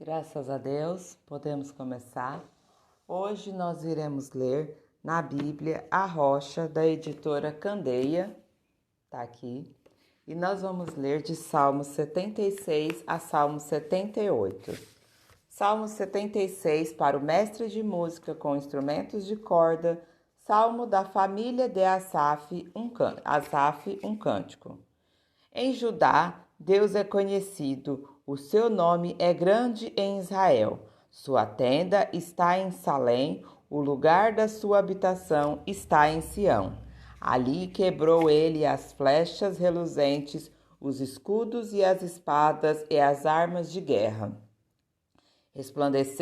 Graças a Deus, podemos começar. Hoje nós iremos ler na Bíblia A Rocha, da editora Candeia, tá aqui, e nós vamos ler de Salmo 76 a Salmo 78. Salmo 76 para o mestre de música com instrumentos de corda, Salmo da família de Asaf, um cântico. Em Judá, Deus é conhecido, o seu nome é grande em Israel. Sua tenda está em Salém, o lugar da sua habitação está em Sião. Ali quebrou ele as flechas reluzentes, os escudos e as espadas e as armas de guerra. Resplendes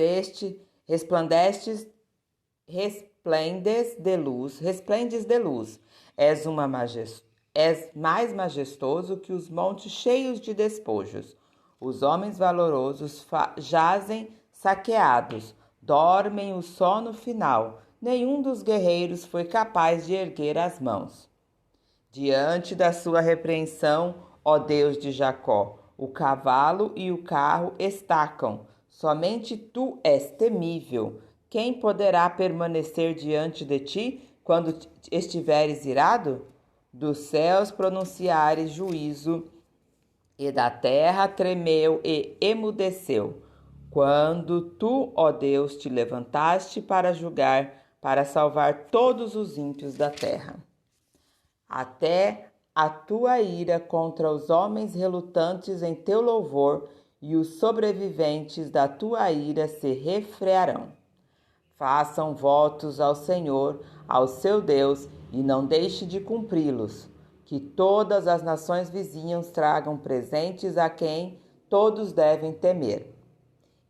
de luz, és mais majestoso que os montes cheios de despojos. Os homens valorosos jazem saqueados, dormem o sono final. Nenhum dos guerreiros foi capaz de erguer as mãos. Diante da sua repreensão, ó Deus de Jacó, o cavalo e o carro estacam. Somente tu és temível. Quem poderá permanecer diante de ti quando estiveres irado? Dos céus pronunciares juízo, e da terra tremeu e emudeceu. Quando tu, ó Deus, te levantaste para julgar, para salvar todos os ímpios da terra. Até a tua ira contra os homens relutantes em teu louvor, e os sobreviventes da tua ira se refrearão. Façam votos ao Senhor, ao seu Deus, e não deixe de cumpri-los. Que todas as nações vizinhas tragam presentes a quem todos devem temer.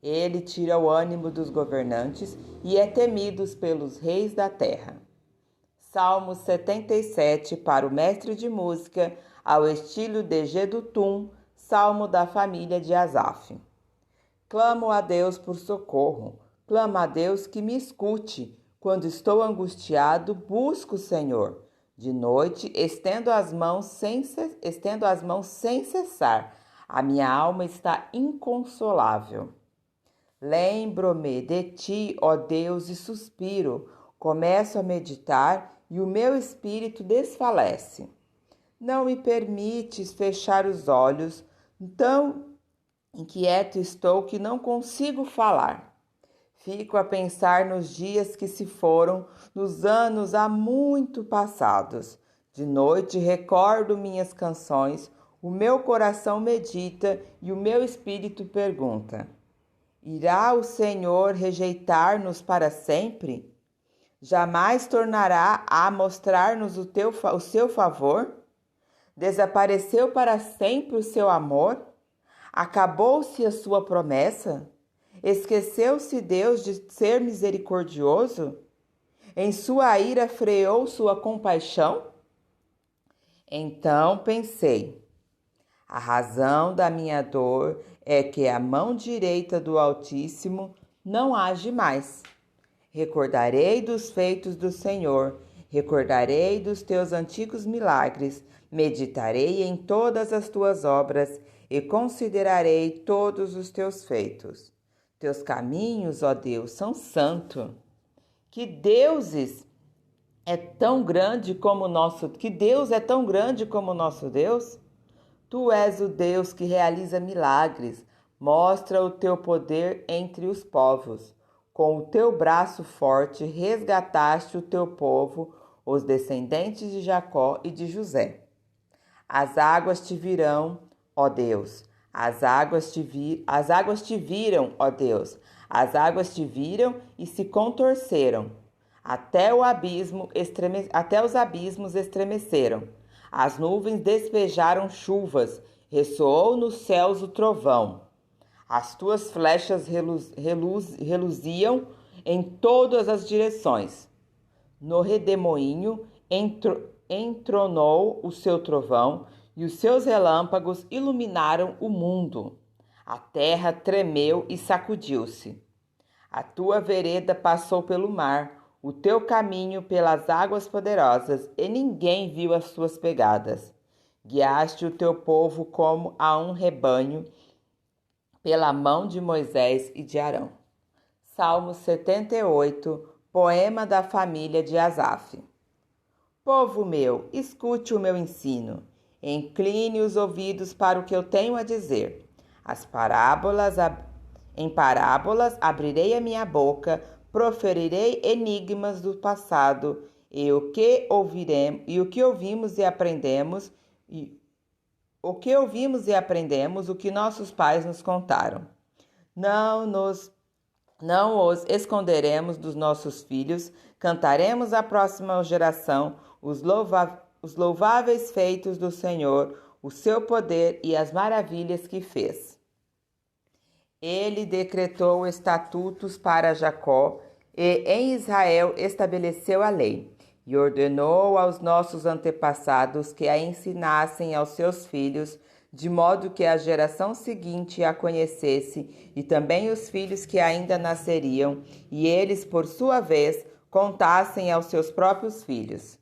Ele tira o ânimo dos governantes e é temido pelos reis da terra. Salmo 77 para o mestre de música, ao estilo de Jedutum, salmo da família de Asaf. Clamo a Deus por socorro, clamo a Deus que me escute. Quando estou angustiado, busco o Senhor. De noite, estendo as mãos sem cessar. A minha alma está inconsolável. Lembro-me de ti, ó Deus, e suspiro. Começo a meditar e o meu espírito desfalece. Não me permites fechar os olhos, tão inquieto estou que não consigo falar. Fico a pensar nos dias que se foram, nos anos há muito passados. De noite recordo minhas canções, o meu coração medita e o meu espírito pergunta: irá o Senhor rejeitar-nos para sempre? Jamais tornará a mostrar-nos o seu favor? Desapareceu para sempre o seu amor? Acabou-se a sua promessa? Esqueceu-se Deus de ser misericordioso? Em sua ira freou sua compaixão? Então pensei: a razão da minha dor é que a mão direita do Altíssimo não age mais. Recordarei dos feitos do Senhor, recordarei dos teus antigos milagres, meditarei em todas as tuas obras e considerarei todos os teus feitos. Teus caminhos, ó Deus, são santos. Que Deus é tão grande como o nosso Deus? Tu és o Deus que realiza milagres, mostra o teu poder entre os povos. Com o teu braço forte resgataste o teu povo, os descendentes de Jacó e de José. As águas te virão, ó Deus. As águas te viram, ó Deus. As águas te viram e se contorceram. Até os abismos estremeceram. As nuvens despejaram chuvas, ressoou nos céus o trovão. As tuas flechas reluziam em todas as direções. No redemoinho entronou o seu trovão, e os seus relâmpagos iluminaram o mundo. A terra tremeu e sacudiu-se. A tua vereda passou pelo mar, o teu caminho pelas águas poderosas, e ninguém viu as suas pegadas. Guiaste o teu povo como a um rebanho pela mão de Moisés e de Arão. Salmo 78, poema da família de Asaf. Povo meu, escute o meu ensino, incline os ouvidos para o que eu tenho a dizer. Em parábolas abrirei a minha boca, proferirei enigmas do passado, e o que ouvimos e aprendemos, o que nossos pais nos contaram. Não os esconderemos dos nossos filhos, cantaremos à próxima geração os louváveis feitos do Senhor, o seu poder e as maravilhas que fez. Ele decretou estatutos para Jacó e em Israel estabeleceu a lei, e ordenou aos nossos antepassados que a ensinassem aos seus filhos, de modo que a geração seguinte a conhecesse, e também os filhos que ainda nasceriam, e eles, por sua vez, contassem aos seus próprios filhos.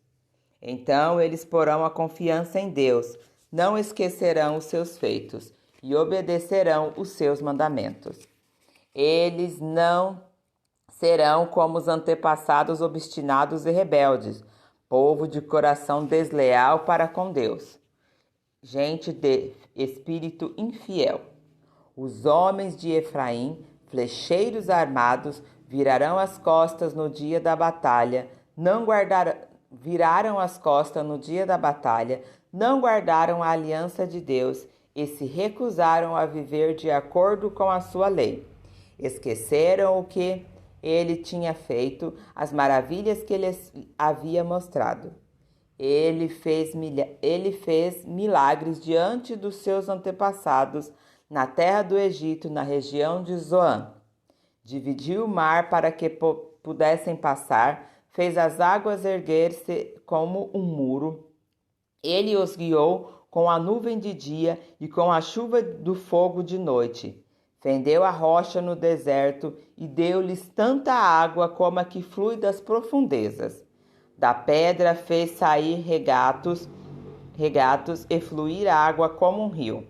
Então eles porão a confiança em Deus, não esquecerão os seus feitos, e obedecerão os seus mandamentos. Eles não serão como os antepassados obstinados e rebeldes, povo de coração desleal para com Deus, gente de espírito infiel. Os homens de Efraim, flecheiros armados, viraram as costas no dia da batalha, viraram as costas no dia da batalha, não guardaram a aliança de Deus e se recusaram a viver de acordo com a sua lei. Esqueceram o que ele tinha feito, as maravilhas que ele havia mostrado. Ele fez milagres diante dos seus antepassados na terra do Egito, na região de Zoan. Dividiu o mar para que pudessem passar, fez as águas erguer-se como um muro. Ele os guiou com a nuvem de dia e com a chuva do fogo de noite. Fendeu a rocha no deserto e deu-lhes tanta água como a que flui das profundezas. Da pedra fez sair regatos e fluir água como um rio.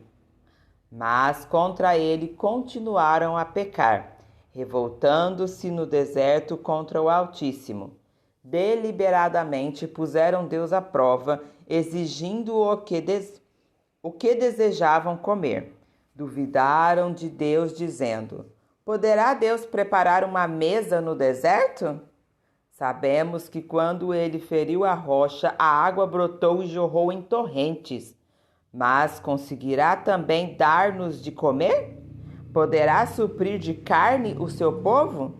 Mas contra ele continuaram a pecar, revoltando-se no deserto contra o Altíssimo. Deliberadamente puseram Deus à prova, exigindo o que desejavam comer. Duvidaram de Deus, dizendo: poderá Deus preparar uma mesa no deserto? Sabemos que quando ele feriu a rocha, a água brotou e jorrou em torrentes. Mas conseguirá também dar-nos de comer? Poderá suprir de carne o seu povo?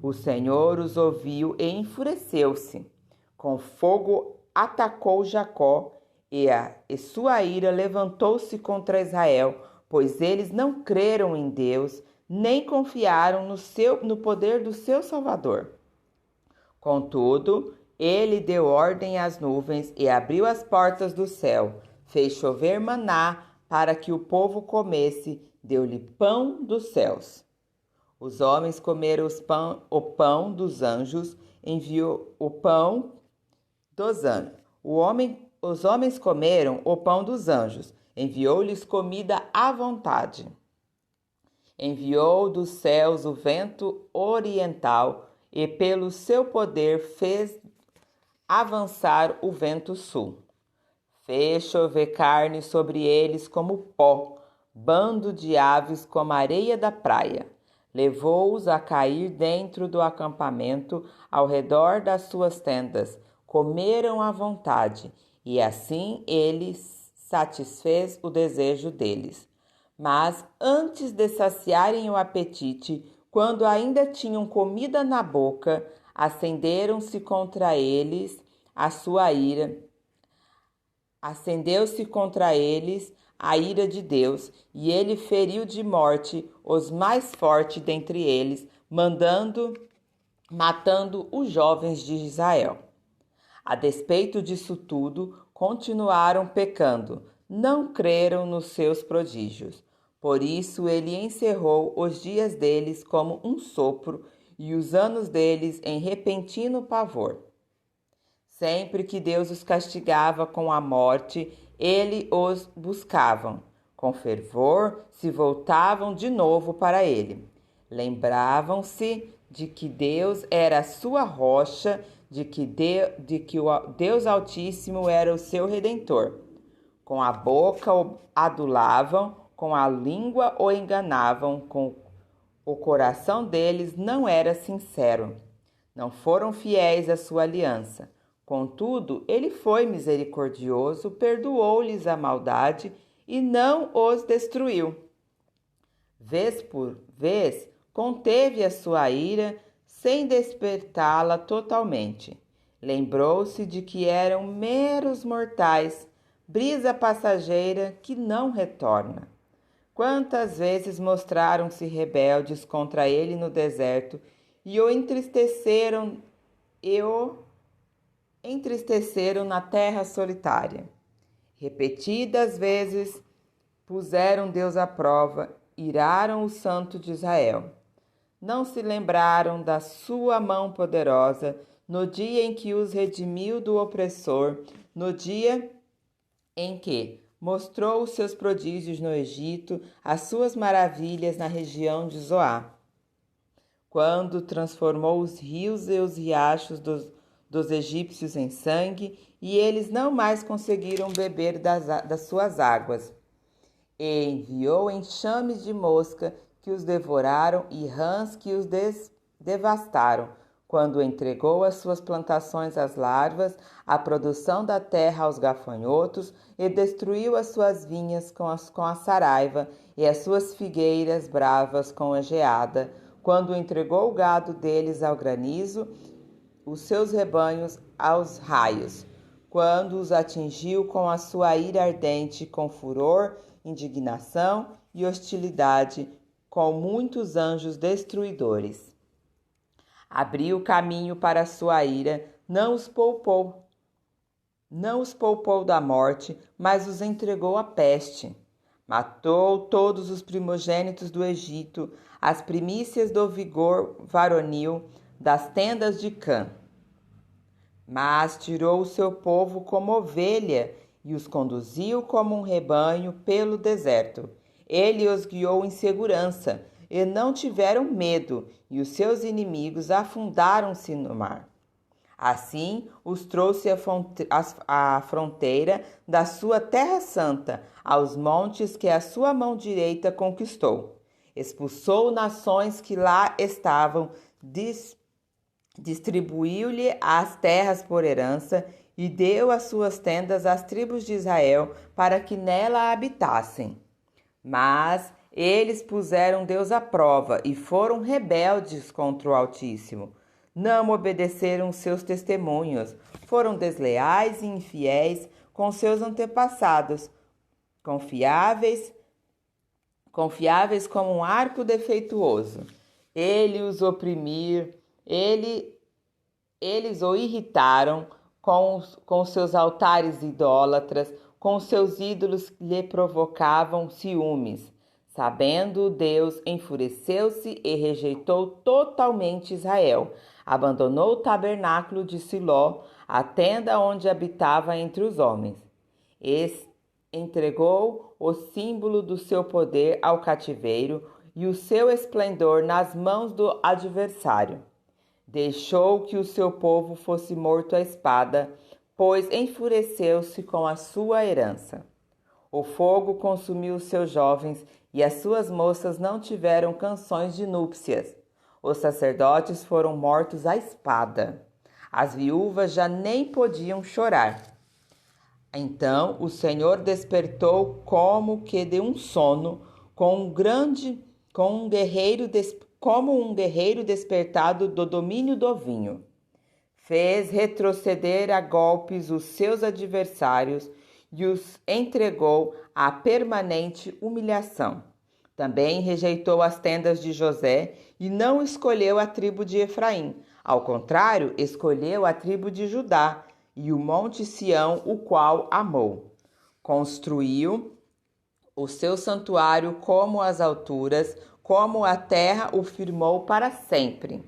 O Senhor os ouviu e enfureceu-se. Com fogo atacou Jacó e sua ira levantou-se contra Israel, pois eles não creram em Deus, nem confiaram no poder do seu Salvador. Contudo, ele deu ordem às nuvens e abriu as portas do céu, fez chover maná para que o povo comesse, deu-lhe pão dos céus. Os homens comeram o pão dos anjos, enviou o pão dos anjos. Os homens comeram o pão dos anjos, enviou-lhes comida à vontade. Enviou dos céus o vento oriental e pelo seu poder fez avançar o vento sul. Fez chover carne sobre eles como pó, bando de aves como a areia da praia. Levou-os a cair dentro do acampamento, ao redor das suas tendas. Comeram à vontade, e assim ele satisfez o desejo deles. Mas antes de saciarem o apetite, quando ainda tinham comida na boca, acendeu-se contra eles a ira de Deus, e ele feriu de morte os mais fortes dentre eles, matando os jovens de Israel. A despeito disso tudo, continuaram pecando, não creram nos seus prodígios. Por isso ele encerrou os dias deles como um sopro e os anos deles em repentino pavor. Sempre que Deus os castigava com a morte, eles os buscavam. Com fervor se voltavam de novo para ele. Lembravam-se de que Deus era a sua rocha, de que o Deus Altíssimo era o seu Redentor. Com a boca o adulavam, com a língua o enganavam, com o coração deles não era sincero. Não foram fiéis à sua aliança. Contudo, ele foi misericordioso, perdoou-lhes a maldade e não os destruiu. Vez por vez, conteve a sua ira sem despertá-la totalmente. Lembrou-se de que eram meros mortais, brisa passageira que não retorna. Quantas vezes mostraram-se rebeldes contra ele no deserto e o entristeceram na terra solitária. Repetidas vezes puseram Deus à prova, iraram o Santo de Israel. Não se lembraram da sua mão poderosa no dia em que os redimiu do opressor, no dia em que mostrou os seus prodígios no Egito, as suas maravilhas na região de Zoar. Quando transformou os rios e os riachos dos egípcios em sangue, e eles não mais conseguiram beber das suas águas. E enviou enxames de mosca que os devoraram e rãs que os devastaram, quando entregou as suas plantações às larvas, a produção da terra aos gafanhotos, e destruiu as suas vinhas com a saraiva, e as suas figueiras bravas com a geada, quando entregou o gado deles ao granizo, os seus rebanhos aos raios, quando os atingiu com a sua ira ardente, com furor, indignação e hostilidade, com muitos anjos destruidores. Abriu caminho para a sua ira, não os poupou da morte, mas os entregou à peste. Matou todos os primogênitos do Egito, as primícias do vigor varonil das tendas de Cã. Mas tirou o seu povo como ovelha e os conduziu como um rebanho pelo deserto. Ele os guiou em segurança, e não tiveram medo, e os seus inimigos afundaram-se no mar. Assim os trouxe à fronteira da sua terra santa, aos montes que a sua mão direita conquistou. Expulsou nações que lá estavam, distribuiu-lhe as terras por herança e deu as suas tendas às tribos de Israel para que nela habitassem. Mas eles puseram Deus à prova e foram rebeldes contra o Altíssimo. Não obedeceram seus testemunhos, foram desleais e infiéis com seus antepassados, confiáveis como um arco defeituoso. Eles o irritaram com seus altares idólatras, com seus ídolos lhe provocavam ciúmes. Sabendo Deus, enfureceu-se e rejeitou totalmente Israel. Abandonou o tabernáculo de Siló, a tenda onde habitava entre os homens. Entregou o símbolo do seu poder ao cativeiro e o seu esplendor nas mãos do adversário. Deixou que o seu povo fosse morto à espada, pois enfureceu-se com a sua herança. O fogo consumiu os seus jovens e as suas moças não tiveram canções de núpcias. Os sacerdotes foram mortos à espada. As viúvas já nem podiam chorar. Então o Senhor despertou como que de um sono, como um guerreiro despertado do domínio do vinho. Fez retroceder a golpes os seus adversários e os entregou à permanente humilhação. Também rejeitou as tendas de José e não escolheu a tribo de Efraim. Ao contrário, escolheu a tribo de Judá e o monte Sião, o qual amou. Construiu o seu santuário como as alturas, como a terra o firmou para sempre.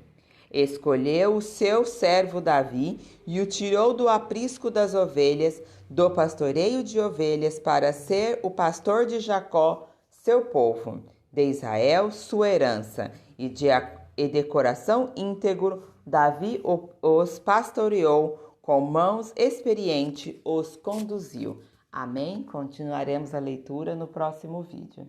Escolheu o seu servo Davi e o tirou do aprisco das ovelhas, do pastoreio de ovelhas, para ser o pastor de Jacó, seu povo, de Israel, sua herança, e de coração íntegro, Davi os pastoreou, com mãos experientes os conduziu. Amém? Continuaremos a leitura no próximo vídeo.